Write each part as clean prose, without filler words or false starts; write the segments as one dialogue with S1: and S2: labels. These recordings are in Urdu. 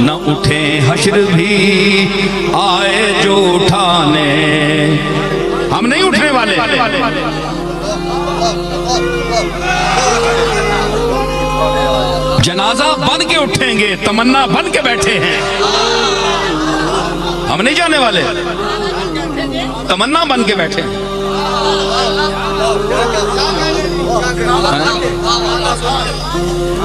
S1: نہ اٹھے حشر بھی آئے جو اٹھانے. ہم نہیں اٹھنے والے. جنازہ بن کے اٹھیں گے, تمنا بن کے بیٹھے ہیں. ہم نہیں جانے والے, تمنا بن کے بیٹھے ہیں.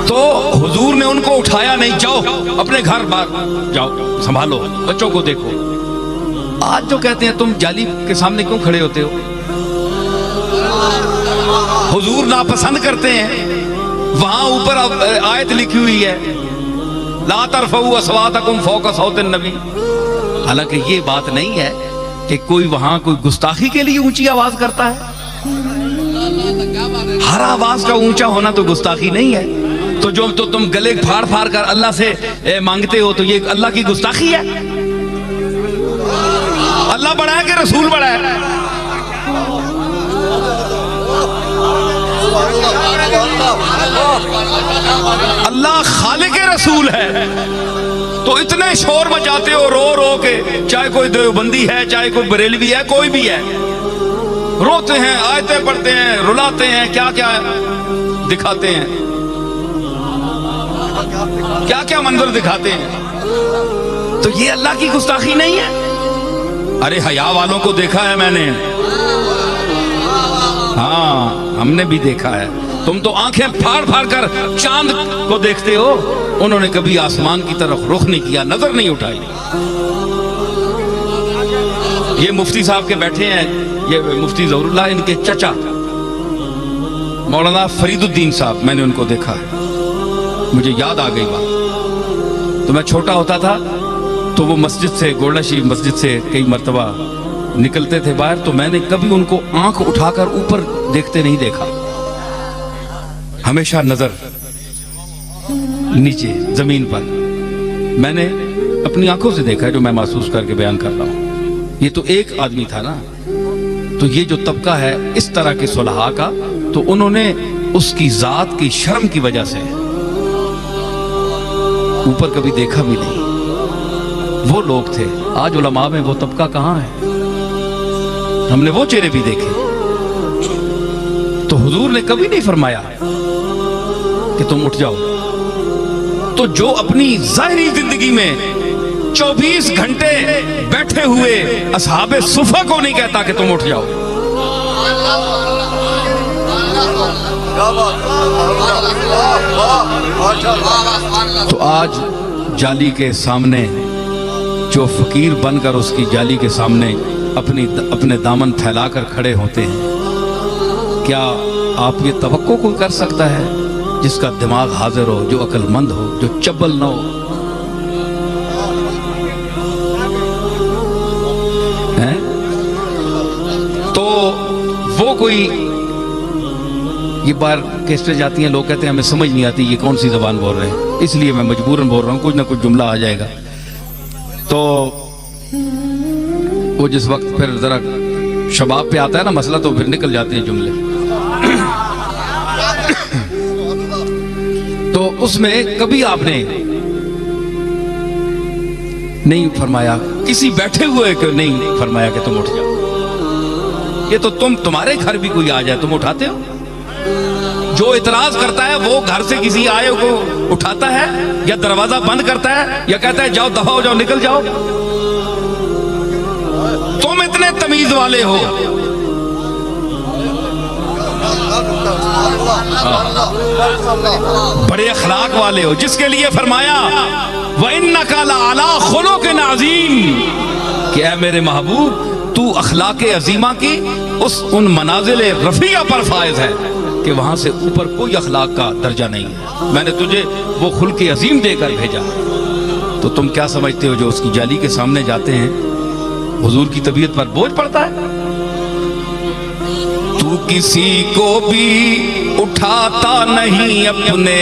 S1: تو حضور نے ان کو اٹھایا نہیں, جاؤ اپنے گھر بار جاؤ, سنبھالو بچوں کو دیکھو. آج جو کہتے ہیں تم جالی کے سامنے کیوں کھڑے ہوتے ہو, حضور ناپسند کرتے ہیں. وہاں اوپر آیت لکھی ہوئی ہے لا ترفعوا اصواتکم فوق صوت النبی. حالانکہ یہ بات نہیں ہے کہ کوئی وہاں کوئی گستاخی کے لیے اونچی آواز کرتا ہے. ہر آواز کا اونچا ہونا تو گستاخی نہیں ہے. تو جو تو تم گلے پھاڑ پھاڑ کر اللہ سے مانگتے ہو تو یہ اللہ کی گستاخی ہے. اللہ بڑا ہے کہ رسول بڑا ہے؟ اللہ خالق رسول ہے. تو اتنے شور مچاتے ہو رو رو کے, چاہے کوئی دیوبندی ہے, چاہے کوئی بریلوی ہے, کوئی بھی ہے, روتے ہیں, آیتیں پڑھتے ہیں, رلاتے ہیں, کیا کیا دکھاتے ہیں, کیا کیا منظر دکھاتے ہیں. تو یہ اللہ کی گستاخی نہیں ہے؟ ارے حیا والوں کو دیکھا ہے میں نے, ہاں ہم نے بھی دیکھا ہے. تم تو آنکھیں پھاڑ پھاڑ کر چاند کو دیکھتے ہو, انہوں نے کبھی آسمان کی طرف رخ نہیں کیا, نظر نہیں اٹھائی. یہ مفتی صاحب کے بیٹھے ہیں, یہ مفتی ظہور اللہ, ان کے چچا مولانا فرید الدین صاحب, میں نے ان کو دیکھا ہے, مجھے یاد آ گئی بات. تو میں چھوٹا ہوتا تھا تو وہ مسجد سے, گولڈا شریف مسجد سے کئی مرتبہ نکلتے تھے باہر, تو میں نے کبھی ان کو آنکھ اٹھا کر اوپر دیکھتے نہیں دیکھا. ہمیشہ نظر نیچے زمین پر. میں نے اپنی آنکھوں سے دیکھا ہے جو میں محسوس کر کے بیان کر رہا ہوں. یہ تو ایک آدمی تھا نا. تو یہ جو طبقہ ہے اس طرح کے صلحاء کا, تو انہوں نے اس کی ذات کی شرم کی وجہ سے اوپر کبھی دیکھا بھی نہیں. وہ لوگ تھے. آج علماء میں وہ طبقہ کہاں ہے؟ ہم نے وہ چہرے بھی دیکھے. تو حضور نے کبھی نہیں فرمایا کہ تم اٹھ جاؤ. تو جو اپنی ظاہری زندگی میں 24 گھنٹے بیٹھے ہوئے اصحاب صفہ کو نہیں کہتا کہ تم اٹھ جاؤ. تو آج جالی کے سامنے جو فقیر بن کر اس کی جالی کے سامنے اپنے دامن پھیلا کر کھڑے ہوتے ہیں, کیا آپ یہ توقع کوئی کر سکتا ہے جس کا دماغ حاضر ہو, جو عقل مند ہو, جو چبل نہ ہو؟ تو وہ کوئی یہ بار کیسٹیں جاتی ہیں, لوگ کہتے ہیں ہمیں سمجھ نہیں آتی یہ کون سی زبان بول رہے ہیں, اس لیے میں مجبوراً بول رہا ہوں, کچھ نہ کچھ جملہ آ جائے گا. تو وہ جس وقت پھر ذرا شباب پہ آتا ہے نا مسئلہ, تو پھر نکل جاتے ہیں جملے. تو اس میں کبھی آپ نے نہیں فرمایا, کسی بیٹھے ہوئے کو نہیں فرمایا کہ تم اٹھ جاؤ. یہ تو تمہارے گھر بھی کوئی آ جائے تم اٹھاتے ہو؟ جو اعتراض کرتا ہے وہ گھر سے کسی آئے کو اٹھاتا ہے یا دروازہ بند کرتا ہے یا کہتا ہے جاؤ دفع ہو جاؤ, نکل جاؤ. تم اتنے تمیز والے ہو, بڑے اخلاق والے ہو, جس کے لیے فرمایا وَإِنَّكَ لَعَلَىٰ خُلُقٍ عَظِيمٍ, کہ اے میرے محبوب تو اخلاق عظیمہ کی ان منازل رفیعہ پر فائز ہے کہ وہاں سے اوپر کوئی اخلاق کا درجہ نہیں ہے. میں نے تجھے وہ خلق عظیم دے کر بھیجا. تو تم کیا سمجھتے ہو جو اس کی جالی کے سامنے جاتے ہیں حضور کی طبیعت پر بوجھ پڑتا ہے؟ تو کسی کو بھی اٹھاتا نہیں اپنے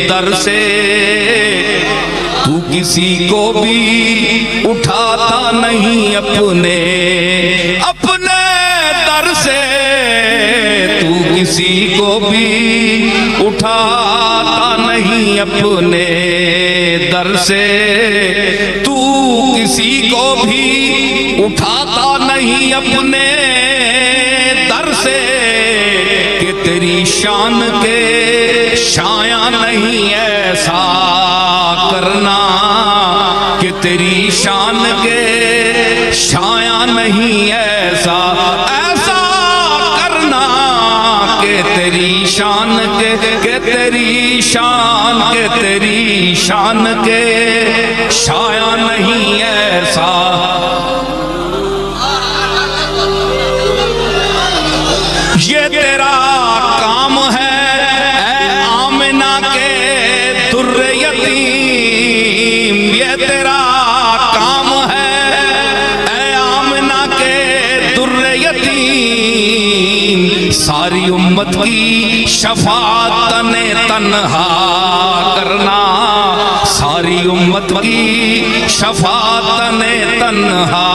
S1: در سے, تو کسی کو بھی اٹھاتا نہیں اپنے در سے, تو کسی کو بھی اٹھاتا نہیں اپنے در سے تو کسی کو بھی اٹھاتا نہیں اپنے در سے کہ تیری شان کے شایع نہیں ایسا کرنا کہ تیری شان کے شایع نہیں ایسا کرنا کہ تیری شان کے تیری شان کے تیری شان کے شایع نہیں ایسا یہ تیرا کام ہے اے آمنہ کے در یتیم یہ تیرا کام ہے اے آمنہ کے در یتیم ساری امت کی شفاعت تنہا کرنا ساری امت کی شفاعت تنہا